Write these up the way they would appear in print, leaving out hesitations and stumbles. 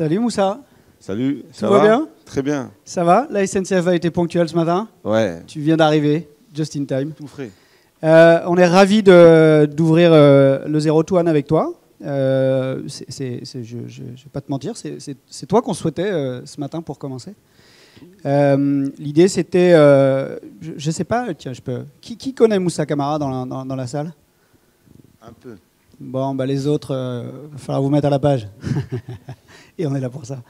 Salut Moussa. Salut, ça va bien? Très bien. Ça va? La SNCF a été ponctuelle ce matin? Ouais. Tu viens d'arriver, just in time. Tout frais. On est ravis d'ouvrir le Zero to One avec toi. Je vais pas te mentir, c'est toi qu'on souhaitait ce matin pour commencer. L'idée c'était, je sais pas, tiens, qui connaît Moussa Camara dans la salle? Un peu. Bon, bah les autres, va falloir vous mettre à la page. Et on est là pour ça.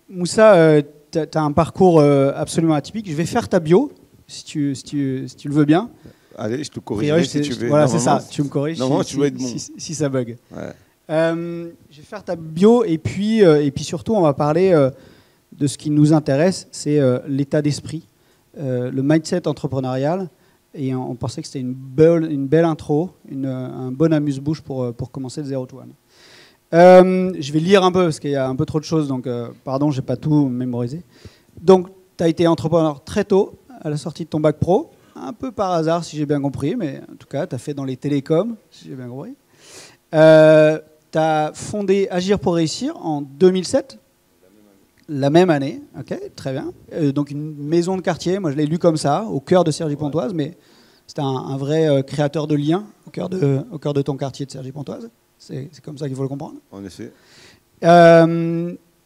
Moussa, tu as un parcours absolument atypique. Je vais faire ta bio, si tu le veux bien. Allez, je te corrigerai si tu veux. Voilà, c'est ça, tu me corriges tu vas être bon. si ça bug. Ouais. Je vais faire ta bio et puis surtout, on va parler de ce qui nous intéresse, c'est l'état d'esprit, le mindset entrepreneurial. Et on pensait que c'était une belle intro, un bon amuse-bouche pour commencer le Zero to One. Je vais lire un peu parce qu'il y a un peu trop de choses, donc pardon, je n'ai pas tout mémorisé. Donc, tu as été entrepreneur très tôt, à la sortie de ton bac pro, un peu par hasard si j'ai bien compris, mais en tout cas, tu as fait dans les télécoms, si j'ai bien compris. Tu as fondé Agir pour réussir en 2007. La même année, ok, très bien. Donc une maison de quartier, moi je l'ai lu comme ça, au cœur de Cergy-Pontoise, mais c'était un vrai créateur de liens au cœur de ton quartier de Cergy-Pontoise. C'est comme ça qu'il faut le comprendre. En effet.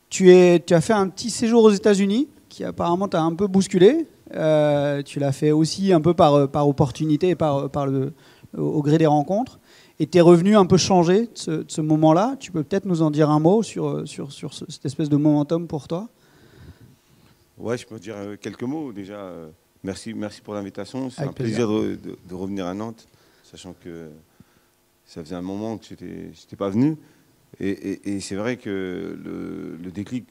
Tu as fait un petit séjour aux États-Unis qui apparemment t'a un peu bousculé. Tu l'as fait aussi un peu par opportunité et au gré des rencontres. Et tu es revenu un peu changé de ce moment-là. Tu peux peut-être nous en dire un mot sur cette espèce de momentum pour toi? Ouais, je peux dire quelques mots. Déjà, merci pour l'invitation. C'est Avec un plaisir de revenir à Nantes, sachant que ça faisait un moment que je n'étais pas venu. Et c'est vrai que le déclic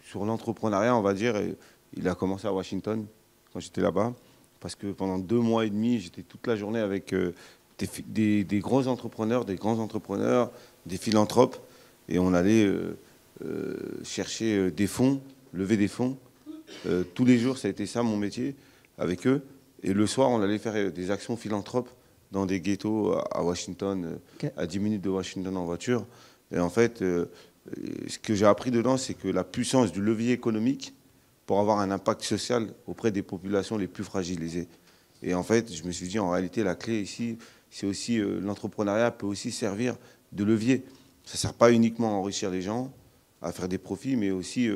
sur l'entrepreneuriat, on va dire, il a commencé à Washington, quand j'étais là-bas. Parce que pendant 2 mois et demi, j'étais toute la journée avec des grands entrepreneurs, des philanthropes, et on allait chercher des fonds, lever des fonds. Tous les jours, ça a été ça mon métier avec eux. Et le soir, on allait faire des actions philanthropes dans des ghettos à Washington, Okay. à 10 minutes de Washington en voiture. Et en fait, ce que j'ai appris dedans, c'est que la puissance du levier économique pour avoir un impact social auprès des populations les plus fragilisées. Et en fait, je me suis dit, en réalité, la clé ici, c'est aussi l'entrepreneuriat peut aussi servir de levier. Ça ne sert pas uniquement à enrichir les gens, à faire des profits, mais aussi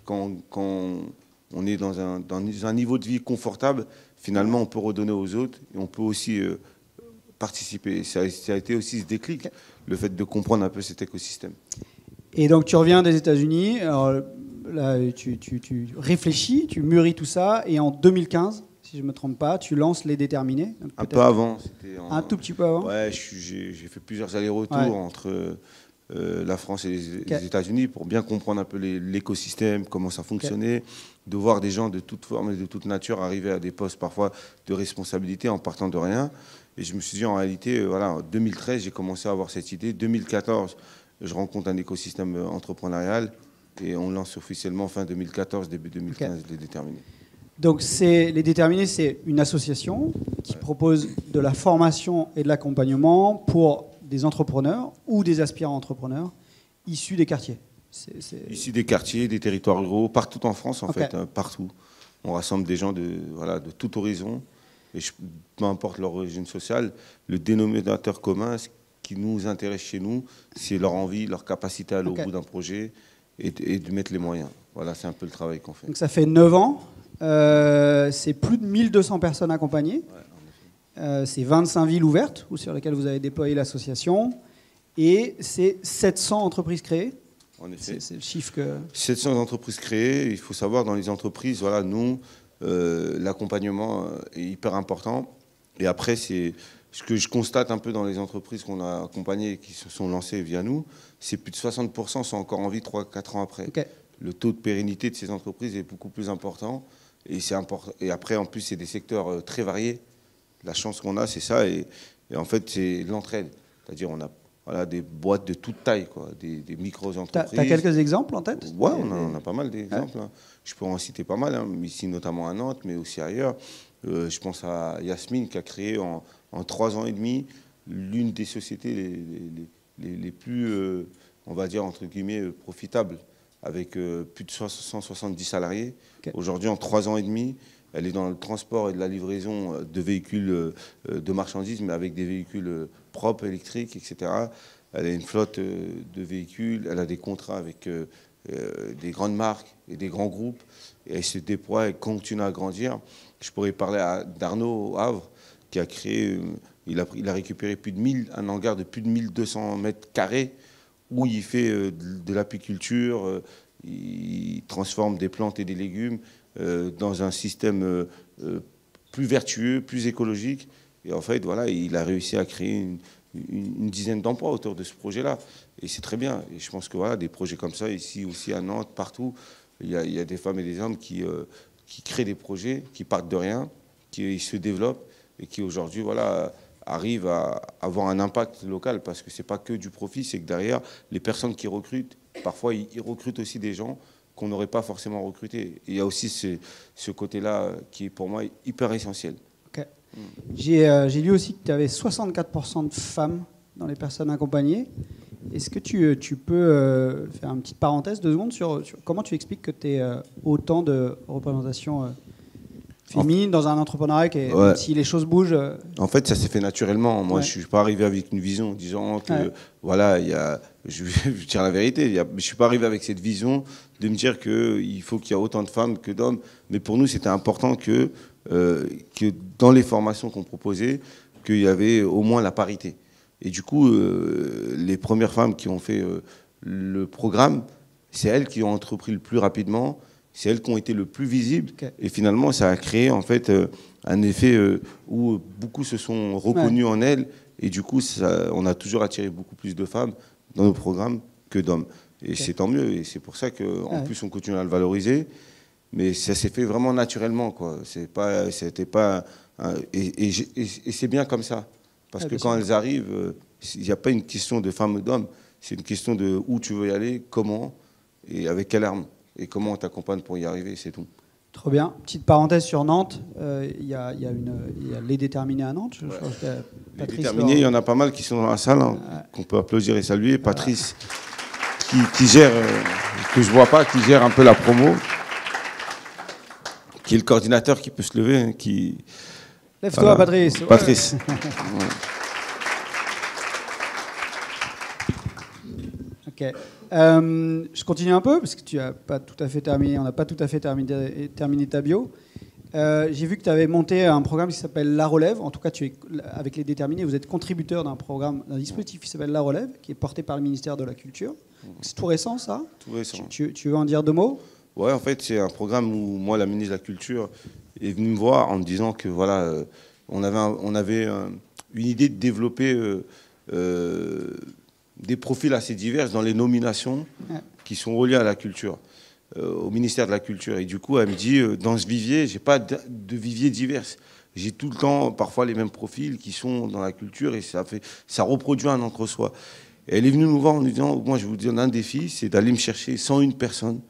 quand on est dans un niveau de vie confortable, finalement, on peut redonner aux autres et on peut aussi participer. Ça a été aussi ce déclic, le fait de comprendre un peu cet écosystème. Et donc tu reviens des États-Unis. Alors là, tu réfléchis, tu mûris tout ça, et en 2015. Si je ne me trompe pas, tu lances Les Déterminés. Un peu avant. Un tout petit peu avant. Ouais, j'ai fait plusieurs allers-retours entre la France et les États-Unis pour bien comprendre un peu l'écosystème, comment ça fonctionnait, de voir des gens de toute forme et de toute nature arriver à des postes parfois de responsabilité en partant de rien. Et je me suis dit, en réalité, voilà, en 2013, j'ai commencé à avoir cette idée. 2014, je rencontre un écosystème entrepreneurial et on lance officiellement fin 2014, début 2015, Les Déterminés. Donc Les Déterminés, c'est une association qui propose de la formation et de l'accompagnement pour des entrepreneurs ou des aspirants entrepreneurs issus des quartiers. Issus des quartiers, des territoires ruraux, partout en France en fait, partout. On rassemble des gens de tout horizon, et peu importe leur origine sociale, le dénominateur commun, ce qui nous intéresse chez nous, c'est leur envie, leur capacité à aller au bout d'un projet et de mettre les moyens. Voilà, c'est un peu le travail qu'on fait. Donc ça fait 9 ans. C'est plus de 1200 personnes accompagnées. C'est 25 villes ouvertes sur lesquelles vous avez déployé l'association. Et c'est 700 entreprises créées. En effet. C'est le chiffre que... 700 entreprises créées. Il faut savoir, dans les entreprises, voilà, nous, l'accompagnement est hyper important. Et après, c'est ce que je constate un peu dans les entreprises qu'on a accompagnées et qui se sont lancées via nous, c'est plus de 60% sont encore en vie 3-4 ans après. Le taux de pérennité de ces entreprises est beaucoup plus important. Et après, en plus, c'est des secteurs très variés. La chance qu'on a, c'est ça. Et en fait, c'est l'entraide. C'est-à-dire, on a des boîtes de toute taille, quoi, des micro-entreprises. Tu as quelques exemples en tête? Ouais, on a pas mal d'exemples. Hein. Je peux en citer pas mal, hein, ici notamment à Nantes, mais aussi ailleurs. Je pense à Yasmine qui a créé en 3 ans et demi l'une des sociétés les plus on va dire, entre guillemets, profitable, avec plus de 170 salariés. Okay. Aujourd'hui, en 3 ans et demi, elle est dans le transport et de la livraison de véhicules de marchandises, mais avec des véhicules propres, électriques, etc. Elle a une flotte de véhicules, elle a des contrats avec des grandes marques et des grands groupes, et elle se déploie et continue à grandir. Je pourrais parler d'Arnaud au Havre, qui a créé, il a récupéré un hangar de plus de 1200 mètres carrés, où il fait de l'apiculture, il transforme des plantes et des légumes dans un système plus vertueux, plus écologique. Et en fait, voilà, il a réussi à créer une dizaine d'emplois autour de ce projet-là. Et c'est très bien. Et je pense que voilà, des projets comme ça, ici aussi à Nantes, partout, il y a des femmes et des hommes qui créent des projets, qui partent de rien, qui se développent et qui aujourd'hui voilà, arrivent à avoir un impact local. Parce que ce n'est pas que du profit, c'est que derrière, les personnes qui recrutent, parfois ils recrutent aussi des gens qu'on n'aurait pas forcément recrutés. Et il y a aussi ce côté-là qui est pour moi hyper essentiel. Okay. J'ai lu aussi que tu avais 64% de femmes dans les personnes accompagnées. Est-ce que tu peux faire une petite parenthèse, 2 secondes, sur comment tu expliques que tu aies autant de représentation féminine dans un entrepreneuriat qui est, ouais. Même si les choses bougent. En fait, ça s'est fait naturellement. Moi, je ne suis pas arrivé avec une vision en disant que, voilà, je vais dire la vérité, je ne suis pas arrivé avec cette vision de me dire qu'il faut qu'il y ait autant de femmes que d'hommes. Mais pour nous, c'était important que dans les formations qu'on proposait, qu'il y avait au moins la parité. Et du coup, les premières femmes qui ont fait le programme, c'est elles qui ont entrepris le plus rapidement, c'est elles qui ont été le plus visibles. Okay. Et finalement, ça a créé en fait un effet où beaucoup se sont reconnus en elles. Et du coup, on a toujours attiré beaucoup plus de femmes dans nos programmes que d'hommes. Et okay. C'est tant mieux. Et c'est pour ça qu'en plus, on continue à le valoriser. Mais ça s'est fait vraiment naturellement, quoi. C'était pas et c'est bien comme ça. Parce que quand elles arrivent, il n'y a pas une question de femme ou d'homme, c'est une question de où tu veux y aller, comment, et avec quelle arme, et comment on t'accompagne pour y arriver, c'est tout. Trop bien. Petite parenthèse sur Nantes, il y a les déterminés à Nantes. Ouais. Les déterminés, il y en a pas mal qui sont dans la salle, hein, qu'on peut applaudir et saluer. Patrice, qui gère, que je ne vois pas, qui gère un peu la promo, qui est le coordinateur qui peut se lever, hein, qui... Lève-toi, voilà. Patrice. Patrice. Ouais. Ok. Je continue un peu, parce que tu n'as pas tout à fait terminé, on n'a pas tout à fait terminé ta bio. J'ai vu que tu avais monté un programme qui s'appelle La Relève. En tout cas, avec les déterminés, vous êtes contributeur d'un dispositif qui s'appelle La Relève, qui est porté par le ministère de la Culture. C'est tout récent, ça ? Tout récent. Tu veux en dire 2 mots ? Ouais, en fait, c'est un programme où moi, la ministre de la Culture, est venue me voir en me disant que voilà, on avait une idée de développer des profils assez divers dans les nominations qui sont reliés à la culture, au ministère de la Culture. Et du coup, elle me dit, dans ce vivier, j'ai pas de vivier divers. J'ai tout le temps, parfois, les mêmes profils qui sont dans la culture et ça reproduit un entre-soi. Et elle est venue nous voir en nous disant, moi, je vous donne un défi, c'est d'aller me chercher 101 personnes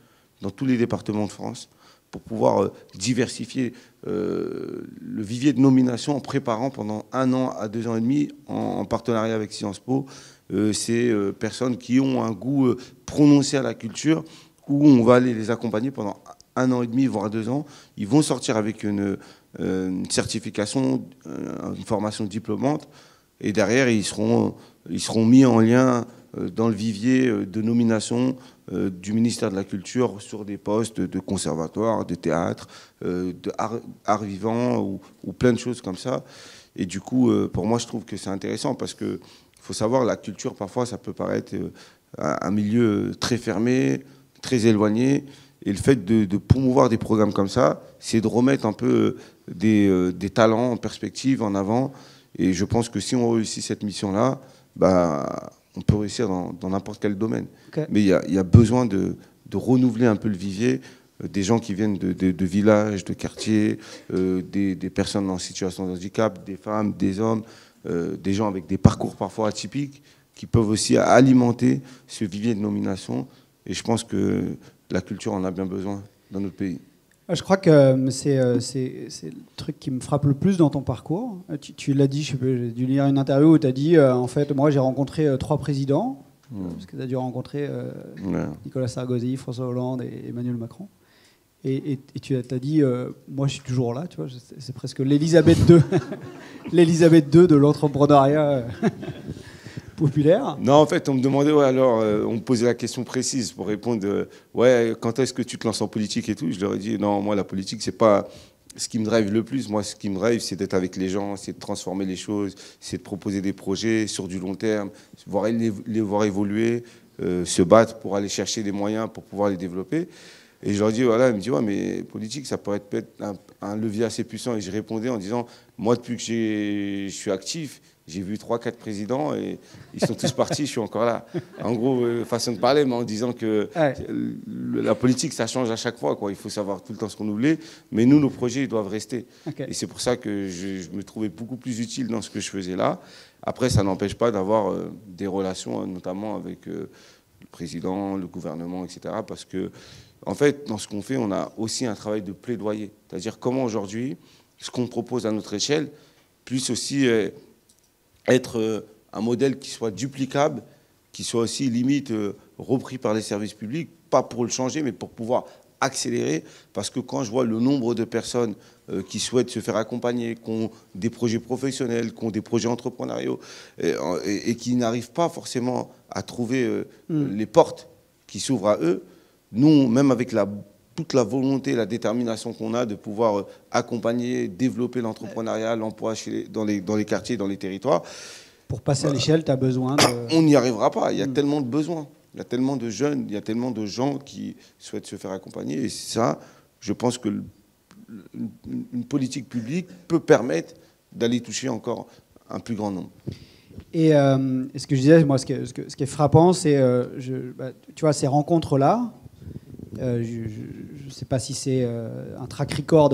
dans tous les départements de France pour pouvoir diversifier le vivier de nomination en préparant pendant 1 an à 2 ans et demi, en partenariat avec Sciences Po, ces personnes qui ont un goût prononcé à la culture, où on va aller les accompagner pendant 1 an et demi, voire 2 ans. Ils vont sortir avec une certification, une formation diplômante, et derrière, ils seront mis en lien dans le vivier de nomination du ministère de la Culture sur des postes de conservatoire, de théâtre, d'art vivant ou plein de choses comme ça. Et du coup, pour moi, je trouve que c'est intéressant parce que il faut savoir, la culture, parfois, ça peut paraître un milieu très fermé, très éloigné. Et le fait de promouvoir des programmes comme ça, c'est de remettre un peu des talents en perspective, en avant. Et je pense que si on réussit cette mission-là, bah, on peut réussir dans n'importe quel domaine. Okay. Mais il y a besoin de renouveler un peu le vivier, des gens qui viennent de villages, de quartiers, des personnes en situation de handicap, des femmes, des hommes, des gens avec des parcours parfois atypiques, qui peuvent aussi alimenter ce vivier de nomination. Et je pense que la culture en a bien besoin dans notre pays. Je crois que c'est le truc qui me frappe le plus dans ton parcours. Tu l'as dit, j'ai dû lire une interview où tu as dit, en fait, moi j'ai rencontré 3 présidents, parce que tu as dû rencontrer Ouais. Nicolas Sarkozy, François Hollande et Emmanuel Macron. Et tu as dit, moi je suis toujours là, tu vois, c'est presque l'Elisabeth II, l'Elisabeth II de l'entrepreneuriat populaire. Non, en fait, on me demandait, ouais, alors, on me posait la question précise pour répondre, ouais, quand est-ce que tu te lances en politique et tout. Je leur ai dit, non, moi, la politique, c'est pas ce qui me drive le plus. Moi, ce qui me drive, c'est d'être avec les gens, c'est de transformer les choses, c'est de proposer des projets sur du long terme, voir les voir évoluer, se battre pour aller chercher des moyens pour pouvoir les développer. Et je leur dis, voilà, ils me disent, ouais, mais politique, ça pourrait être un levier assez puissant. Et je répondais en disant, moi, depuis que je suis actif, j'ai vu 3-4 présidents et ils sont tous partis, je suis encore là. En gros, façon de parler, mais en disant que la politique, ça change à chaque fois, quoi. Il faut savoir tout le temps ce qu'on voulait, mais nous, nos projets, ils doivent rester. Okay. Et c'est pour ça que je me trouvais beaucoup plus utile dans ce que je faisais là. Après, ça n'empêche pas d'avoir des relations, notamment avec le président, le gouvernement, etc. Parce que, en fait, dans ce qu'on fait, on a aussi un travail de plaidoyer. C'est-à-dire comment aujourd'hui, ce qu'on propose à notre échelle puisse aussi être un modèle qui soit duplicable, qui soit aussi limite repris par les services publics, pas pour le changer, mais pour pouvoir accélérer. Parce que quand je vois le nombre de personnes qui souhaitent se faire accompagner, qui ont des projets professionnels, qui ont des projets entrepreneuriaux, et qui n'arrivent pas forcément à trouver les portes qui s'ouvrent à eux, nous, même avec toute la volonté, la détermination qu'on a de pouvoir accompagner, développer l'entrepreneuriat, l'emploi dans les quartiers, dans les territoires. Pour passer à l'échelle, tu as besoin de... On n'y arrivera pas. Il y a tellement de besoins. Il y a tellement de jeunes, il y a tellement de gens qui souhaitent se faire accompagner. Et ça, je pense que une politique publique peut permettre d'aller toucher encore un plus grand nombre. Et ce que je disais, moi, ce qui est frappant, c'est, tu vois, ces rencontres-là, je ne sais pas si c'est un track record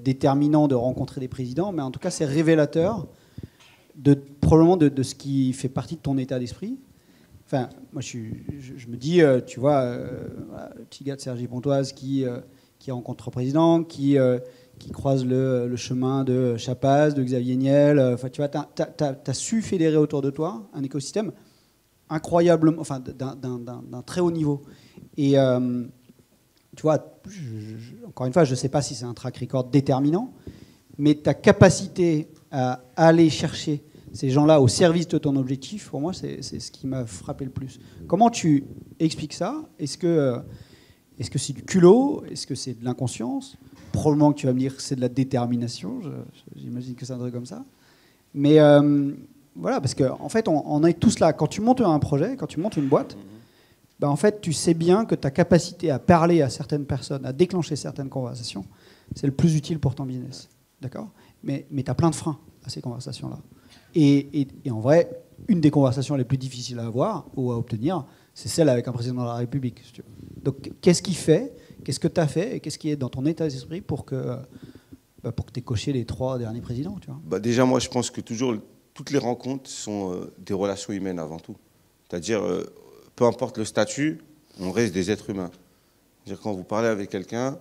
déterminant de rencontrer des présidents, mais en tout cas, c'est révélateur probablement de ce qui fait partie de ton état d'esprit. Enfin, moi, je me dis, tu vois, le petit gars de Cergy Pontoise qui rencontre le président, qui croise le chemin de Chapaz, de Xavier Niel. Enfin, tu vois, tu as su fédérer autour de toi un écosystème incroyablement, enfin, d'un très haut niveau. Et tu vois, encore une fois, je ne sais pas si c'est un track record déterminant, mais ta capacité à aller chercher ces gens-là au service de ton objectif, pour moi, c'est ce qui m'a frappé le plus. Comment tu expliques ça ? Est-ce que c'est du culot ? Est-ce que c'est de l'inconscience ? Probablement que tu vas me dire que c'est de la détermination. J'imagine que c'est un truc comme ça. Mais voilà, parce qu'en fait, on est tous là. Quand tu montes un projet, quand tu montes une boîte, ben en fait, tu sais bien que ta capacité à parler à certaines personnes, à déclencher certaines conversations, c'est le plus utile pour ton business. D'accord ? Mais tu as plein de freins à ces conversations-là. Et en vrai, une des conversations les plus difficiles à avoir ou à obtenir, c'est celle avec un président de la République. Si tu veux. Donc, qu'est-ce qui fait ? Qu'est-ce que tu as fait ? Et qu'est-ce qui est dans ton état d'esprit pour que tu aies coché les 3 derniers présidents, tu vois ? Bah déjà, moi, je pense que toutes les rencontres sont des relations humaines avant tout. C'est-à-dire, peu importe le statut, on reste des êtres humains. C'est-à-dire, quand vous parlez avec quelqu'un,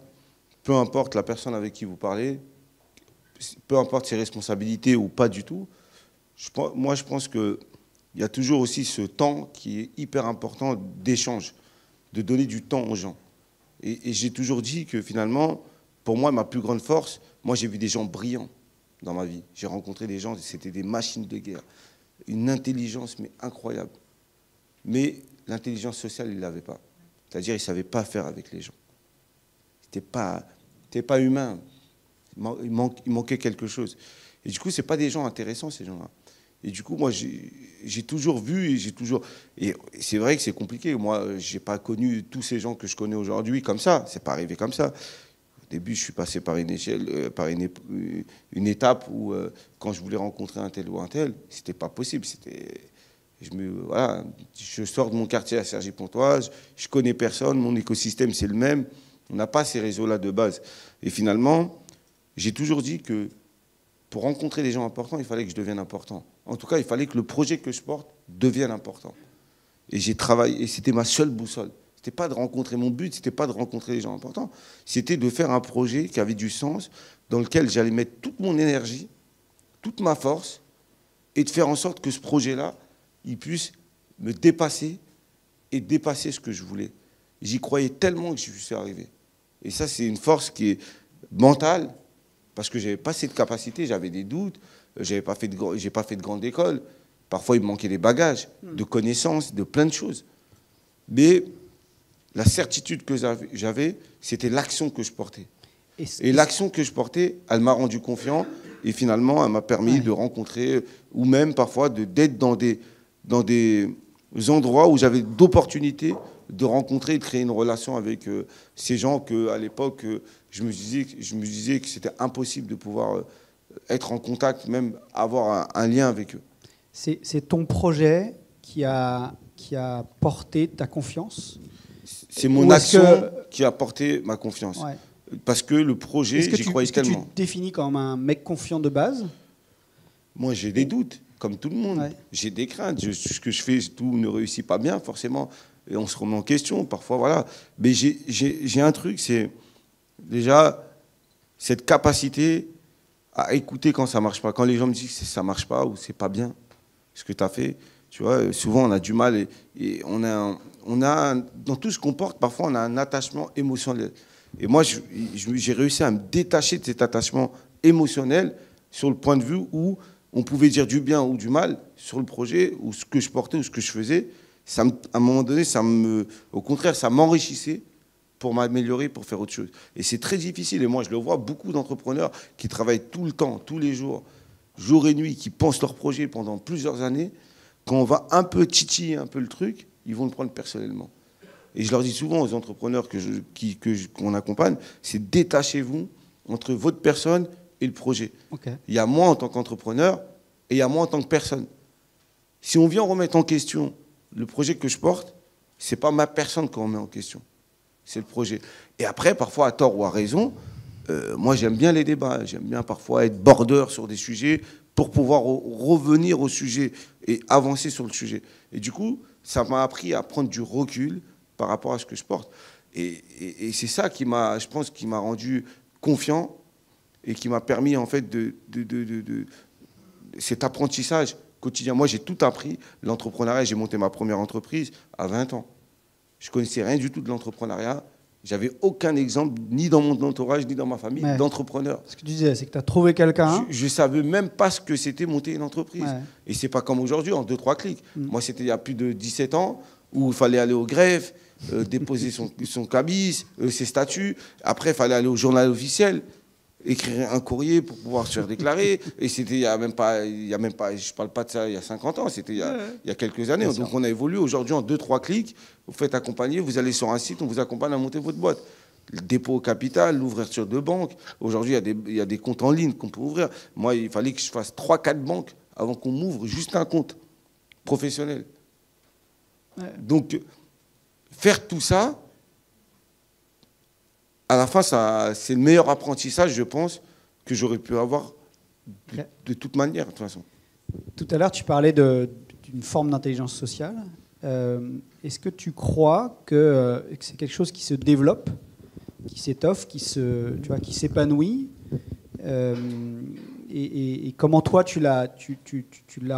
peu importe la personne avec qui vous parlez, peu importe ses responsabilités ou pas du tout, moi, je pense qu'il y a toujours aussi ce temps qui est hyper important d'échange, de donner du temps aux gens. Et j'ai toujours dit que finalement, pour moi, ma plus grande force, moi, j'ai vu des gens brillants dans ma vie. J'ai rencontré des gens, c'était des machines de guerre. Une intelligence, mais incroyable. Mais l'intelligence sociale, ils ne l'avaient pas. C'est-à-dire, ils ne savaient pas faire avec les gens. C'était pas humain. Il manquait quelque chose. Et du coup, ce n'est pas des gens intéressants, ces gens-là. Et du coup, moi, j'ai toujours vu et c'est vrai que c'est compliqué. Moi, je n'ai pas connu tous ces gens que je connais aujourd'hui comme ça. Ce n'est pas arrivé comme ça. Au début, je suis passé par une étape où, quand je voulais rencontrer un tel ou un tel, ce n'était pas possible. Je sors de mon quartier à Cergy-Pontoise, je ne connais personne, mon écosystème, c'est le même. On n'a pas ces réseaux-là de base. Et finalement, j'ai toujours dit que pour rencontrer des gens importants, il fallait que je devienne important. En tout cas, il fallait que le projet que je porte devienne important. Et j'ai travaillé, et c'était ma seule boussole. C'était pas de rencontrer, mon but, c'était pas de rencontrer des gens importants. C'était de faire un projet qui avait du sens, dans lequel j'allais mettre toute mon énergie, toute ma force, et de faire en sorte que ce projet-là, il puisse me dépasser et dépasser ce que je voulais. J'y croyais tellement que je suis arrivé. Et ça, c'est une force qui est mentale, parce que je n'avais pas cette capacité, j'avais des doutes, je n'ai pas fait de grande école. Parfois, il me manquait des bagages, de connaissances, de plein de choses. Mais la certitude que j'avais, c'était l'action que je portais. Et l'action que je portais, elle m'a rendu confiant. Et finalement, elle m'a permis de rencontrer, ou même parfois d'être dans des endroits où j'avais d'opportunités de rencontrer et de créer une relation avec ces gens qu'à l'époque, je me disais que c'était impossible de pouvoir être en contact, même avoir un lien avec eux. C'est ton projet qui a porté ta confiance? C'est mon action qui a porté ma confiance. Ouais. Parce que le projet, j'y croyais tellement. Est-ce que tu te définis comme un mec confiant de base? Moi, j'ai des doutes, comme tout le monde. Ouais. J'ai des craintes. Ce que je fais, tout ne réussit pas bien, forcément. Et on se remet en question, parfois, voilà. Mais j'ai un truc, c'est déjà cette capacité à écouter quand ça ne marche pas. Quand les gens me disent que ça ne marche pas ou c'est pas bien, ce que tu as fait, tu vois, souvent on a du mal et on a dans tout ce qu'on porte, parfois on a un attachement émotionnel. Et moi, j'ai réussi à me détacher de cet attachement émotionnel sur le point de vue où on pouvait dire du bien ou du mal sur le projet, ou ce que je portais ou ce que je faisais. À un moment donné, au contraire, ça m'enrichissait pour m'améliorer, pour faire autre chose. Et c'est très difficile. Et moi, je le vois, beaucoup d'entrepreneurs qui travaillent tout le temps, tous les jours, jour et nuit, qui pensent leur projet pendant plusieurs années. Quand on va un peu titiller un peu le truc, ils vont le prendre personnellement. Et je leur dis souvent aux entrepreneurs qu'on accompagne, c'est détachez-vous entre votre personne et le projet. Okay. Il y a moi en tant qu'entrepreneur et il y a moi en tant que personne. Si on vient remettre en question le projet que je porte, ce n'est pas ma personne qu'on met en question, c'est le projet. Et après, parfois à tort ou à raison, moi j'aime bien les débats, j'aime bien parfois être border sur des sujets pour pouvoir revenir au sujet et avancer sur le sujet. Et du coup, ça m'a appris à prendre du recul par rapport à ce que je porte. Et c'est ça qui m'a, je pense, qui m'a rendu confiant et qui m'a permis, en fait, cet apprentissage quotidien. Moi, j'ai tout appris. L'entrepreneuriat, j'ai monté ma première entreprise à 20 ans. Je ne connaissais rien du tout de l'entrepreneuriat. J'avais aucun exemple, ni dans mon entourage, ni dans ma famille, d'entrepreneur. Ce que tu disais, c'est que tu as trouvé quelqu'un. Je ne savais même pas ce que c'était monter une entreprise. Ouais. Et ce n'est pas comme aujourd'hui, en 2-3 clics. Moi, c'était il y a plus de 17 ans, où il fallait aller au greffe, déposer son cabis, ses statuts. Après, il fallait aller au journal officiel, écrire un courrier pour pouvoir se faire déclarer. Et c'était il y a même pas, je ne parle pas de ça il y a 50 ans, c'était il y a quelques années. Donc on a évolué. Aujourd'hui, en 2-3 clics, vous faites accompagner, vous allez sur un site, on vous accompagne à monter votre boîte. Le dépôt au capital, l'ouverture de banque. Aujourd'hui, il y a des comptes en ligne qu'on peut ouvrir. Moi, il fallait que je fasse 3-4 banques avant qu'on m'ouvre juste un compte professionnel. Ouais. Donc, faire tout ça, à la fin, c'est le meilleur apprentissage, je pense, que j'aurais pu avoir de toute manière, de toute façon. Tout à l'heure, tu parlais d'une forme d'intelligence sociale. Est-ce que tu crois que c'est quelque chose qui se développe, qui s'étoffe, qui s'épanouit et comment toi, tu l'as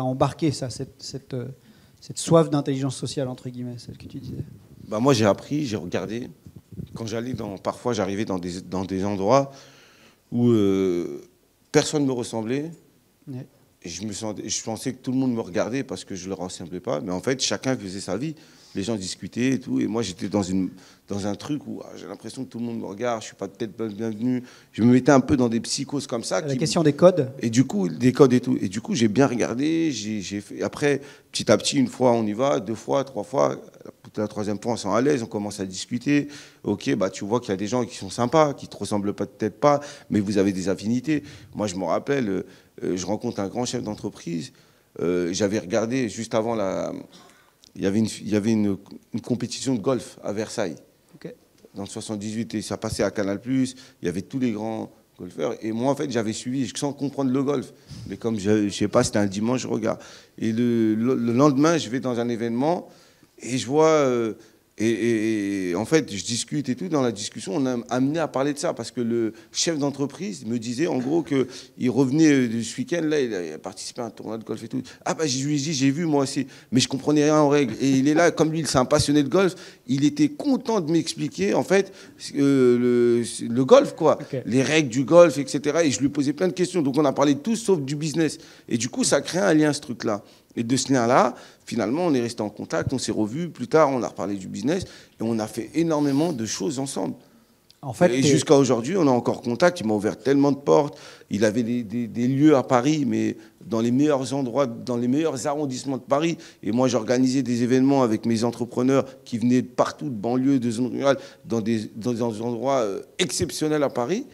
embarqué, ça, cette soif d'intelligence sociale, entre guillemets, celle que tu disais? Bah moi, j'ai appris, j'ai regardé. Quand parfois, j'arrivais dans des endroits où personne ne me ressemblait. Ouais. Et je pensais que tout le monde me regardait parce que je ne leur ressemblais pas. Mais en fait, chacun faisait sa vie. Les gens discutaient et tout. Et moi, j'étais dans un truc où j'ai l'impression que tout le monde me regarde. Je ne suis pas peut-être bienvenu. Je me mettais un peu dans des psychoses comme ça. La question des codes. Et du coup, des codes et tout. Et du coup, j'ai bien regardé. J'ai fait. Après, petit à petit, une fois, on y va. 2 fois, 3 fois. La 3e fois, on s'en à l'aise. On commence à discuter. OK, bah, tu vois qu'il y a des gens qui sont sympas, qui ne te ressemblent peut-être pas, mais vous avez des affinités. Moi, je me rappelle, je rencontre un grand chef d'entreprise. J'avais regardé juste avant il y avait une compétition de golf à Versailles, okay, dans le 78, et ça passait à Canal+, il y avait tous les grands golfeurs, et moi, en fait, j'avais suivi, sans comprendre le golf, mais comme, je ne sais pas, c'était un dimanche, je regarde. Et le lendemain, je vais dans un événement, et je vois Et en fait, je discute et tout. Dans la discussion, on a amené à parler de ça parce que le chef d'entreprise me disait en gros qu'il revenait de ce week-end, là, il a participé à un tournoi de golf et tout. Ah bah je lui ai dit, j'ai vu moi aussi, mais je comprenais rien aux règles. Et il est là, comme lui, il s'est un passionné de golf, il était content de m'expliquer en fait le golf, quoi, les règles du golf, etc. Et je lui posais plein de questions. Donc on a parlé de tout sauf du business. Et du coup, ça crée un lien, ce truc-là. Et de ce lien-là, finalement, on est resté en contact, on s'est revus. Plus tard, on a reparlé du business et on a fait énormément de choses ensemble. En fait, et jusqu'à aujourd'hui, on a encore contact. Il m'a ouvert tellement de portes. Il avait des lieux à Paris, mais dans les meilleurs endroits, dans les meilleurs arrondissements de Paris. Et moi, j'organisais des événements avec mes entrepreneurs qui venaient de partout, de banlieues, de zones rurales, dans des endroits exceptionnels à Paris,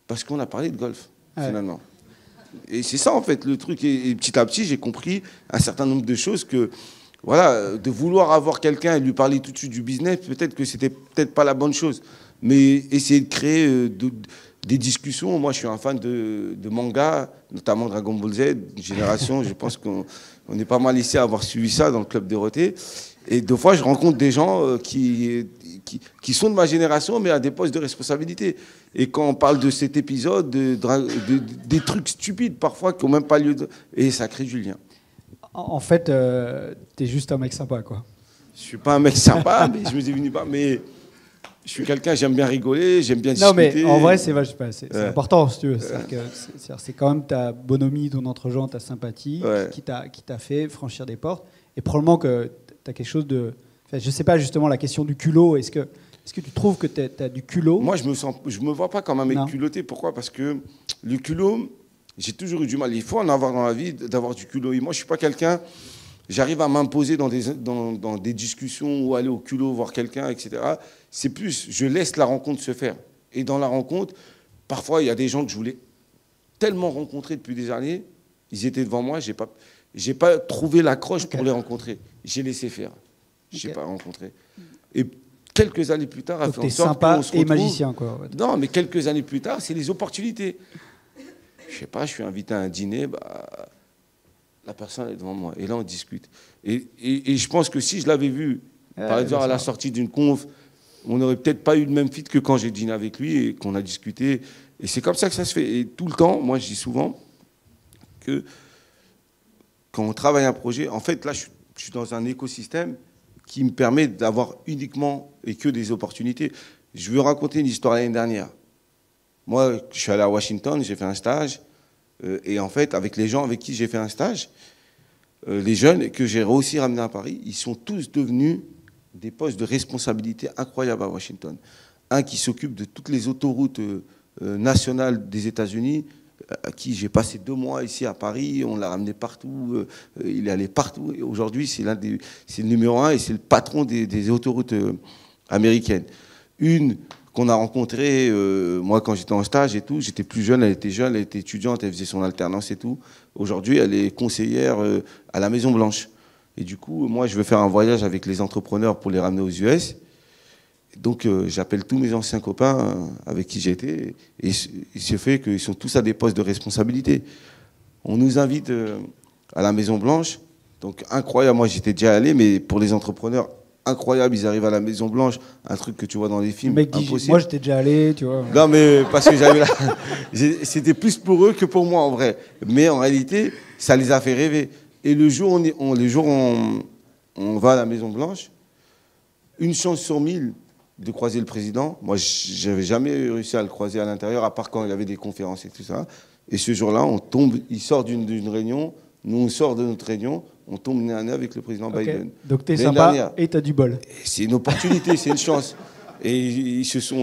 parce qu'on a parlé de golf, finalement. Et c'est ça, en fait, le truc. Et petit à petit, j'ai compris un certain nombre de choses que, voilà, de vouloir avoir quelqu'un et lui parler tout de suite du business, peut-être que c'était peut-être pas la bonne chose. Mais essayer de créer des discussions. Moi, je suis un fan de manga, notamment Dragon Ball Z, Génération. Je pense qu'on est pas mal ici à avoir suivi ça dans le club Dorothée. Et des fois, je rencontre des gens qui sont de ma génération, mais à des postes de responsabilité. Et quand on parle de cet épisode, des trucs stupides parfois qui n'ont même pas lieu de... Et ça crée du lien. En fait, t'es juste un mec sympa, quoi. Je suis pas un mec sympa, mais je me suis venu pas. Mais je suis quelqu'un, j'aime bien rigoler, j'aime bien discuter. Non, mais en vrai, c'est important, si tu veux. C'est quand même ta bonhomie, ton entre-gens, ta sympathie qui t'a fait franchir des portes. Et probablement que tu as quelque chose de... Enfin, je ne sais pas, justement, la question du culot. Est-ce que tu trouves que tu as du culot? Moi, je me vois pas comme un mec culotté. Pourquoi? Parce que le culot, j'ai toujours eu du mal. Il faut en avoir dans la vie, d'avoir du culot. Et moi, je ne suis pas quelqu'un... J'arrive à m'imposer dans des discussions ou aller au culot voir quelqu'un, etc. C'est plus, je laisse la rencontre se faire. Et dans la rencontre, parfois, il y a des gens que je voulais tellement rencontrer depuis des années. Ils étaient devant moi, j'ai pas trouvé l'accroche pour les rencontrer. J'ai laissé faire. Je n'ai pas rencontré. Et quelques années plus tard, a fait en sorte qu'on se retrouve. Et magicien, quoi. Non, mais quelques années plus tard, c'est les opportunités. Je sais pas, je suis invité à un dîner, la personne est devant moi. Et là, on discute. Et je pense que si je l'avais vu, par exemple, à la sortie d'une conf, on n'aurait peut-être pas eu le même fit que quand j'ai dîné avec lui et qu'on a discuté. Et c'est comme ça que ça se fait. Et tout le temps, moi, je dis souvent que quand on travaille un projet, en fait, là, je suis dans un écosystème qui me permet d'avoir uniquement et que des opportunités. Je veux raconter une histoire l'année dernière. Moi, je suis allé à Washington, j'ai fait un stage. Et en fait, avec les gens avec qui j'ai fait un stage, les jeunes que j'ai aussi ramenés à Paris, ils sont tous devenus des postes de responsabilité incroyables à Washington. Un qui s'occupe de toutes les autoroutes nationales des États-Unis, à qui j'ai passé 2 mois ici à Paris, on l'a ramené partout, il est allé partout. Et aujourd'hui, c'est le numéro 1 et c'est le patron des autoroutes américaines. Une qu'on a rencontrée, moi quand j'étais en stage et tout, j'étais plus jeune, elle était étudiante, elle faisait son alternance et tout. Aujourd'hui, elle est conseillère à la Maison Blanche. Et du coup, moi, je veux faire un voyage avec les entrepreneurs pour les ramener aux US. Donc, j'appelle tous mes anciens copains avec qui j'étais. Et il se fait qu'ils sont tous à des postes de responsabilité. On nous invite à la Maison Blanche. Donc, incroyable. Moi, j'étais déjà allé, mais pour les entrepreneurs, incroyable. Ils arrivent à la Maison Blanche, un truc que tu vois dans les films. Le mec dit, moi, j'étais déjà allé, tu vois. Non, mais parce que c'était plus pour eux que pour moi, en vrai. Mais en réalité, ça les a fait rêver. Et le jour où on va à la Maison Blanche, une chance sur 1000 de croiser le président. Moi, j'avais jamais réussi à le croiser à l'intérieur, à part quand il y avait des conférences et tout ça. Et ce jour-là, il sort d'une réunion, nous on sort de notre réunion, on tombe nez à nez avec le président Biden. Donc t'es sympa et t'as du bol. C'est une opportunité, c'est une chance. Et ils se sont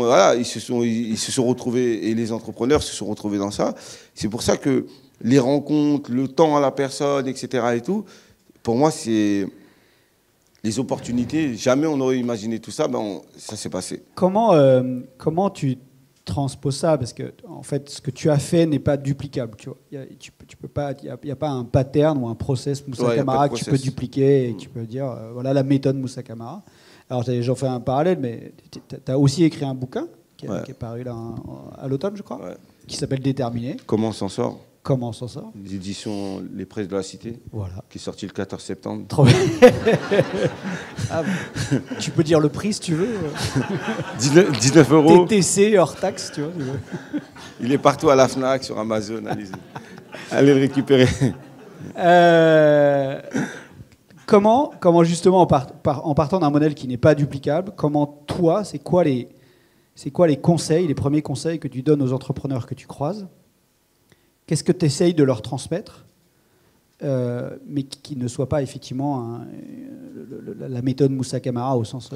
retrouvés, et les entrepreneurs se sont retrouvés dans ça. C'est pour ça que les rencontres, le temps à la personne, etc. et tout, pour moi, c'est les opportunités. Jamais on aurait imaginé tout ça, ça s'est passé. Comment tu transposes ça? Parce que en fait, ce que tu as fait n'est pas duplicable. Tu vois, il n'y a pas un pattern ou un process Moussa Camara que tu peux dupliquer et tu peux dire voilà la méthode Moussa Camara. Alors j'en fais un parallèle, mais tu as aussi écrit un bouquin qui est paru là à l'automne, je crois, qui s'appelle Déterminé. Comment on s'en sort? Comment ça sort? Les éditions Les Presses de la Cité, voilà. Qui est sorti le 14 septembre. Trop bien. Ah, tu peux dire le prix si tu veux. 19 €. TTC hors taxe, tu vois. Il est partout à la FNAC, sur Amazon. Allez le récupérer. Comment justement, en partant d'un modèle qui n'est pas duplicable, comment toi, c'est quoi les conseils, les premiers conseils que tu donnes aux entrepreneurs que tu croises? Qu'est-ce que tu essayes de leur transmettre, mais qui ne soit pas effectivement la méthode Moussa Camara au sens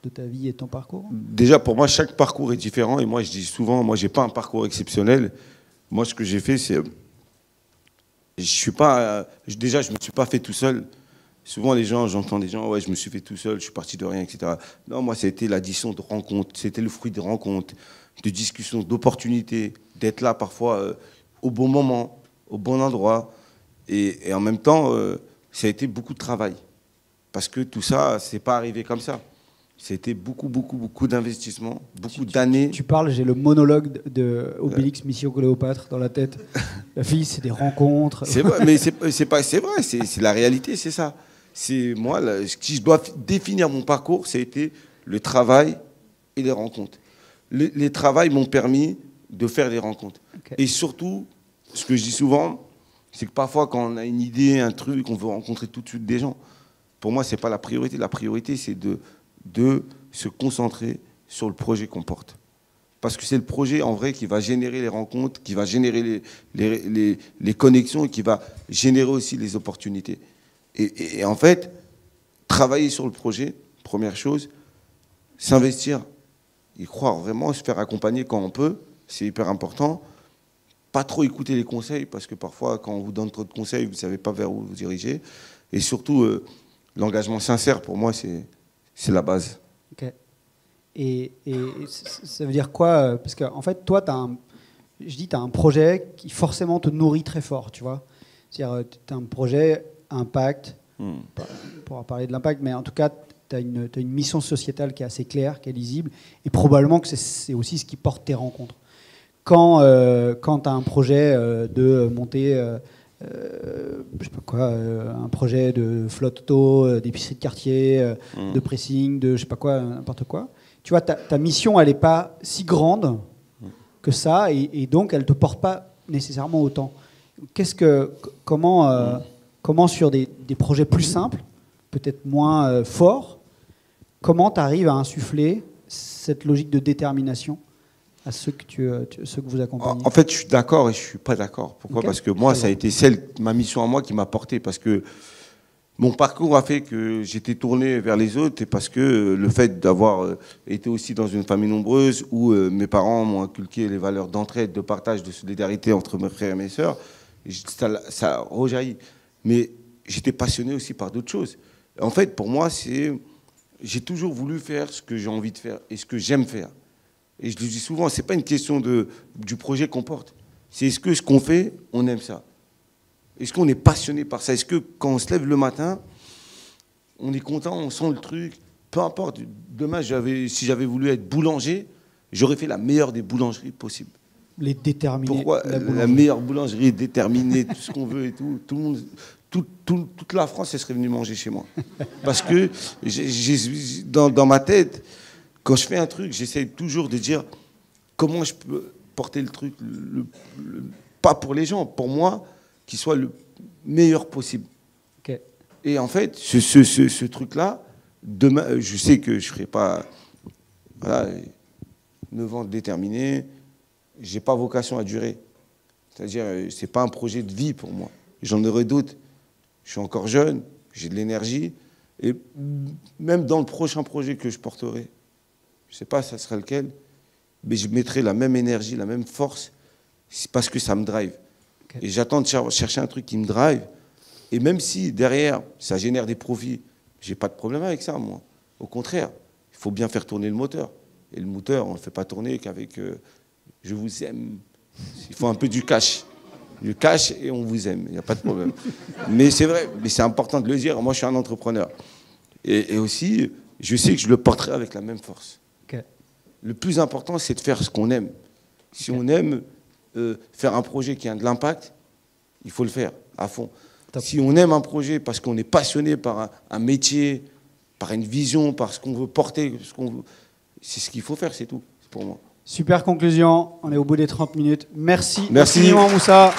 de ta vie et de ton parcours? Déjà, pour moi, chaque parcours est différent. Et moi, je dis souvent, moi, j'ai pas un parcours exceptionnel. Moi, ce que j'ai fait, c'est... Déjà, je me suis pas fait tout seul. Souvent, j'entends des gens, ouais, je me suis fait tout seul, je suis parti de rien, etc. Non, moi, ça a été l'addition de rencontres. C'était le fruit de rencontres, de discussions, d'opportunités, d'être là parfois au bon moment, au bon endroit. Et en même temps, ça a été beaucoup de travail. Parce que tout ça, c'est pas arrivé comme ça. C'était beaucoup d'investissement, beaucoup d'années. Tu parles, j'ai le monologue de Obélix Mission Cléopâtre dans la tête. La fille, c'est des rencontres. C'est vrai, mais c'est vrai, c'est la réalité, c'est ça. C'est moi, si je dois définir mon parcours, ça a été le travail et les rencontres. Les travails m'ont permis de faire des rencontres. Okay. Et surtout, ce que je dis souvent, c'est que parfois, quand on a une idée, un truc, on veut rencontrer tout de suite des gens. Pour moi, c'est pas la priorité. La priorité, c'est de se concentrer sur le projet qu'on porte. Parce que c'est le projet, en vrai, qui va générer les rencontres, qui va générer les connexions et qui va générer aussi les opportunités. Et en fait, travailler sur le projet, première chose, s'investir, y croire vraiment, se faire accompagner quand on peut, c'est hyper important. Pas trop écouter les conseils, parce que parfois, quand on vous donne trop de conseils, vous ne savez pas vers où vous dirigez. Et surtout, l'engagement sincère, pour moi, c'est la base. Ok. Et ça veut dire quoi? Parce qu'en fait, toi, tu as un projet qui forcément te nourrit très fort, tu vois. C'est-à-dire, tu as un projet impact, on pourra parler de l'impact, mais en tout cas, tu as une mission sociétale qui est assez claire, qui est lisible, et probablement que c'est aussi ce qui porte tes rencontres. Quand tu as un projet de monter... je sais pas quoi, un projet de flotte auto, d'épicerie de quartier, de pressing, de je sais pas quoi, n'importe quoi. Tu vois, ta mission, elle n'est pas si grande que ça, et donc elle ne te porte pas nécessairement autant. Comment sur des projets plus simples, peut-être moins forts, comment tu arrives à insuffler cette logique de détermination à ceux que vous accompagnez? En fait, je suis d'accord et je ne suis pas d'accord. Pourquoi? Okay. Parce que moi, ça a été ma mission à moi qui m'a porté. Parce que mon parcours a fait que j'étais tourné vers les autres et parce que le fait d'avoir été aussi dans une famille nombreuse où mes parents m'ont inculqué les valeurs d'entraide, de partage, de solidarité entre mes frères et mes sœurs, ça rejaillit. Mais j'étais passionné aussi par d'autres choses. En fait, pour moi, j'ai toujours voulu faire ce que j'ai envie de faire et ce que j'aime faire. Et je le dis souvent, ce n'est pas une question du projet qu'on porte. C'est est-ce que ce qu'on fait, on aime ça? Est-ce qu'on est passionné par ça? Est-ce que quand on se lève le matin, on est content, on sent le truc? Peu importe. Demain, si j'avais voulu être boulanger, j'aurais fait la meilleure des boulangeries possibles. Les déterminés. Pourquoi? La meilleure boulangerie, déterminée, tout ce qu'on veut et tout. Tout le monde, toute la France, elle serait venue manger chez moi. Parce que dans ma tête, quand je fais un truc, j'essaie toujours de dire comment je peux porter le truc, pas pour les gens, pour moi, qu'il soit le meilleur possible. Okay. Et en fait, ce truc-là, demain, je sais que je ne ferai pas 9 ans déterminé, je n'ai pas vocation à durer. C'est-à-dire, ce n'est pas un projet de vie pour moi. J'en aurai d'autres. Je suis encore jeune, j'ai de l'énergie, et même dans le prochain projet que je porterai, je ne sais pas ça sera lequel, mais je mettrai la même énergie, la même force, parce que ça me drive. Okay. Et j'attends de chercher un truc qui me drive. Et même si derrière, ça génère des profits, je n'ai pas de problème avec ça, moi. Au contraire, il faut bien faire tourner le moteur. Et le moteur, on ne le fait pas tourner qu'avec je vous aime. Il faut un peu du cash. Du cash et on vous aime, il n'y a pas de problème. Mais c'est vrai, mais c'est important de le dire. Moi, je suis un entrepreneur. Et aussi, je sais que je le porterai avec la même force. Okay. Le plus important, c'est de faire ce qu'on aime. Si on aime faire un projet qui a de l'impact, il faut le faire à fond. Top. Si on aime un projet parce qu'on est passionné par un métier, par une vision, par ce qu'on veut porter, c'est ce qu'il faut faire, c'est tout, pour moi. Super conclusion, on est au bout des 30 minutes. Merci Merci. infiniment Moussa.